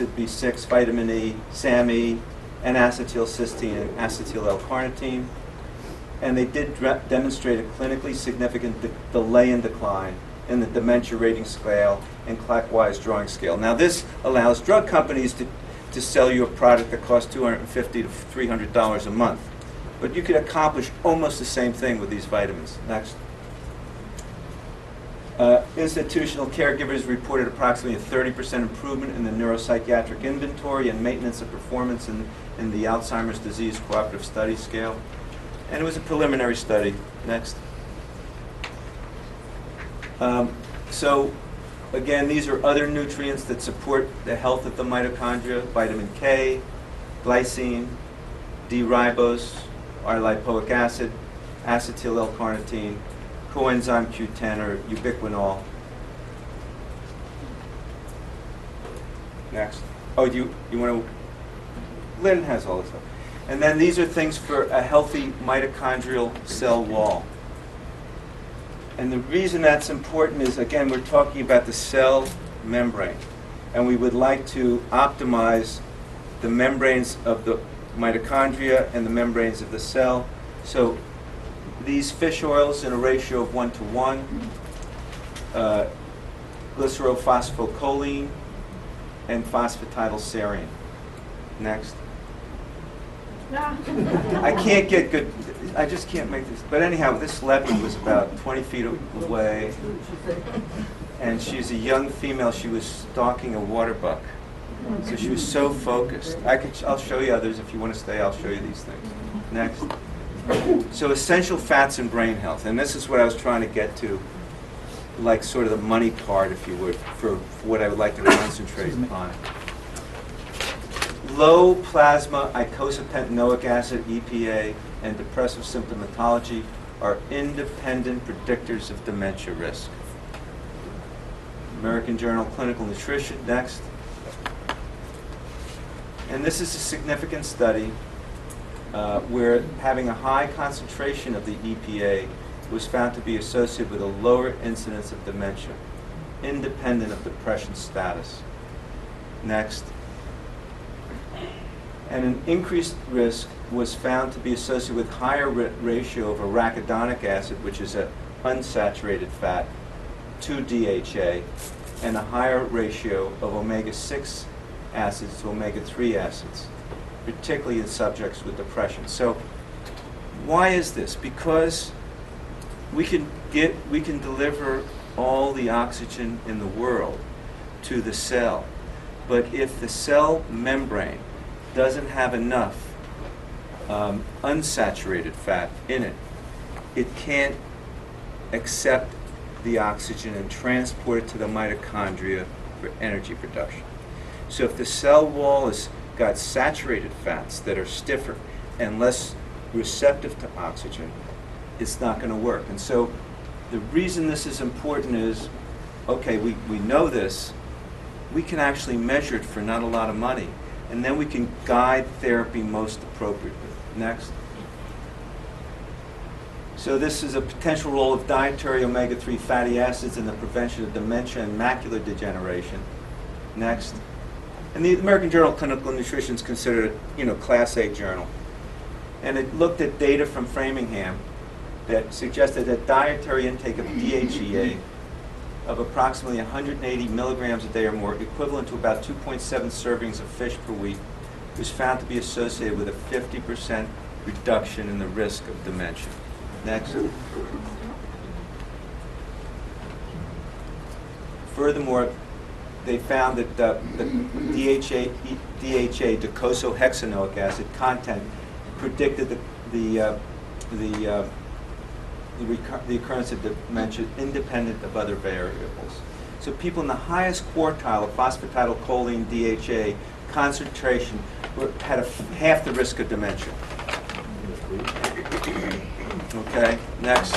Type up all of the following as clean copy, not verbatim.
B6, vitamin E, SAMe, N-acetylcysteine, and acetyl-L-carnitine. And they did demonstrate a clinically significant delay in decline in the dementia rating scale and clockwise drawing scale. Now, this allows drug companies to sell you a product that costs $250 to $300 a month. But you could accomplish almost the same thing with these vitamins. Next. Institutional caregivers reported approximately a 30% improvement in the neuropsychiatric inventory and maintenance of performance in the Alzheimer's Disease Cooperative Study Scale. And it was a preliminary study. Next. So, again, these are other nutrients that support the health of the mitochondria: vitamin K, glycine, D-ribose, R-lipoic acid, acetyl-L-carnitine, coenzyme Q10 or ubiquinol. Next. Oh, you want to? Lynn has all this stuff. And then these are things for a healthy mitochondrial cell wall. And the reason that's important is, again, we're talking about the cell membrane. And we would like to optimize the membranes of the mitochondria and the membranes of the cell. So these fish oils in a ratio of 1:1, glycerophosphocholene and phosphatidylserine. Next. I can't get good, I just can't make this. But anyhow, this leopard was about 20 feet away, and she's a young female. She was stalking a water buck. So she was so focused. I'll show you others. If you want to stay, I'll show you these things. Next. So essential fats and brain health. And this is what I was trying to get to, like sort of the money part, if you would, for what I would like to concentrate on. Low plasma eicosapentaenoic acid, EPA, and depressive symptomatology are independent predictors of dementia risk. American Journal of Clinical Nutrition. Next. And this is a significant study where having a high concentration of the EPA was found to be associated with a lower incidence of dementia, independent of depression status. Next. And an increased risk was found to be associated with higher ratio of arachidonic acid, which is an unsaturated fat, to DHA, and a higher ratio of omega-6 acids to omega-3 acids, particularly in subjects with depression. So why is this? Because we can deliver all the oxygen in the world to the cell, but if the cell membrane doesn't have enough unsaturated fat in it, it can't accept the oxygen and transport it to the mitochondria for energy production. So if the cell wall has got saturated fats that are stiffer and less receptive to oxygen, it's not going to work. And so the reason this is important is, okay, we know this, we can actually measure it for not a lot of money, and then we can guide therapy most appropriately. Next. So this is a potential role of dietary omega-3 fatty acids in the prevention of dementia and macular degeneration. Next. And the American Journal of Clinical Nutrition is considered a Class A journal. And it looked at data from Framingham that suggested that dietary intake of DHEA of approximately 180 milligrams a day or more, equivalent to about 2.7 servings of fish per week, was found to be associated with a 50% reduction in the risk of dementia. Next. Furthermore, they found that the DHA, docosahexaenoic acid content predicted the occurrence of dementia independent of other variables. So people in the highest quartile of phosphatidylcholine DHA concentration had half the risk of dementia. Okay, next.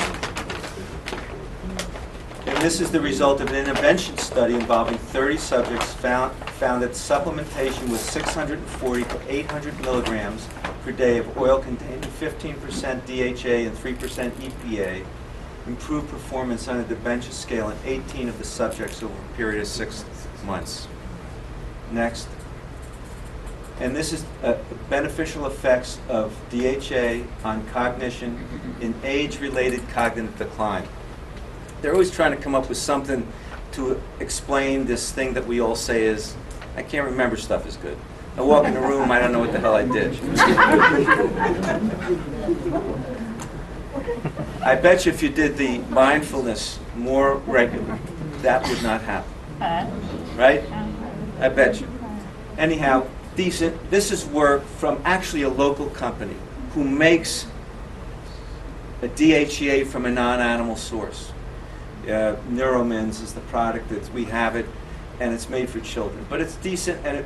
And this is the result of an intervention study involving 30 subjects found that supplementation with 640 to 800 milligrams per day of oil containing 15% DHA and 3% EPA improved performance on a dementia scale in 18 of the subjects over a period of 6 months. Next. And this is beneficial effects of DHA on cognition in age-related cognitive decline. They're always trying to come up with something to explain this thing that we all say is, I can't remember stuff is good. I walk in the room, I don't know what the hell I did. I bet you if you did the mindfulness more regularly, that would not happen. Right? I bet you. Anyhow, decent. This is work from actually a local company who makes a DHEA from a non-animal source. Neuromins is the product that we have it, and it's made for children. But it's decent, and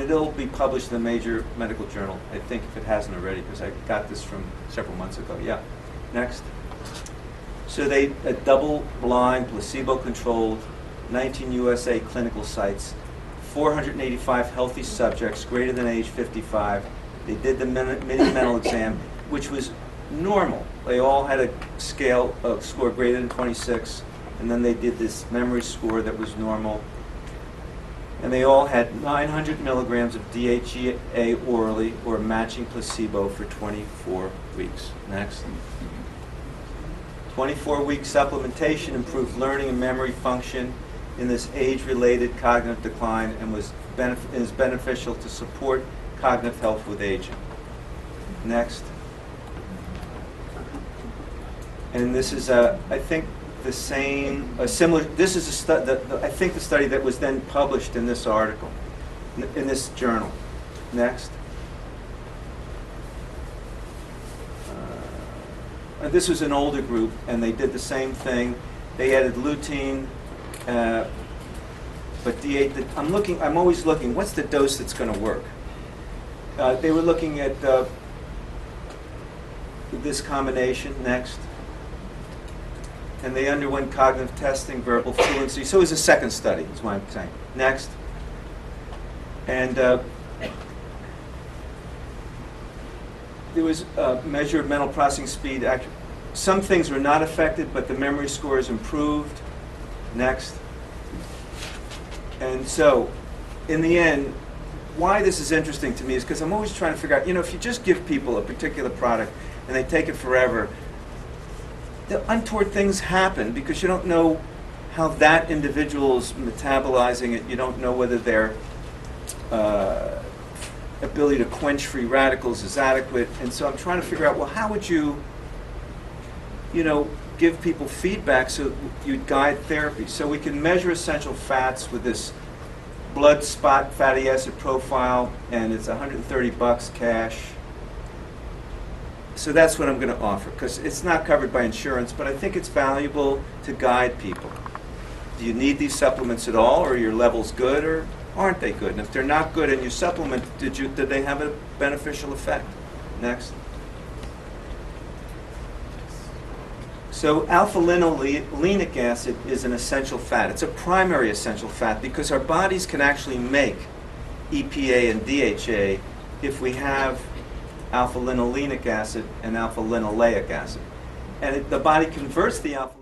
it'll be published in a major medical journal, I think, if it hasn't already, because I got this from several months ago. Yeah. Next. So they double-blind, placebo-controlled, 19 USA clinical sites, 485 healthy subjects greater than age 55. They did the mini-mental exam, which was normal. They all had a scale of score greater than 26, and then they did this memory score that was normal. And they all had 900 milligrams of DHEA orally or matching placebo for 24 weeks. Next. 24-week supplementation improved learning and memory function in this age-related cognitive decline and is beneficial to support cognitive health with aging. Next. And this is, I think, the same, similar. This is I think the study that was then published in this article, in this journal. Next. This was an older group, and they did the same thing. They added lutein, but D8. I'm always looking. What's the dose that's going to work? They were looking at this combination. Next. And they underwent cognitive testing, verbal fluency. So it was a second study, is what I'm saying. Next. And there was measure of mental processing speed. Some things were not affected, but the memory scores improved. Next. And so, in the end, why this is interesting to me is because I'm always trying to figure out, if you just give people a particular product and they take it forever, the untoward things happen because you don't know how that individual is metabolizing it. You don't know whether their ability to quench free radicals is adequate. And so I'm trying to figure out, well, how would you, give people feedback so you'd guide therapy? So we can measure essential fats with this blood spot fatty acid profile, and it's $130 cash. So that's what I'm going to offer, because it's not covered by insurance, but I think it's valuable to guide people. Do you need these supplements at all, or are your levels good, or aren't they good? And if they're not good and you supplement, did they have a beneficial effect? Next. So alpha-linolenic acid is an essential fat. It's a primary essential fat because our bodies can actually make EPA and DHA if we have alpha-linolenic acid and alpha-linoleic acid. And the body converts the alpha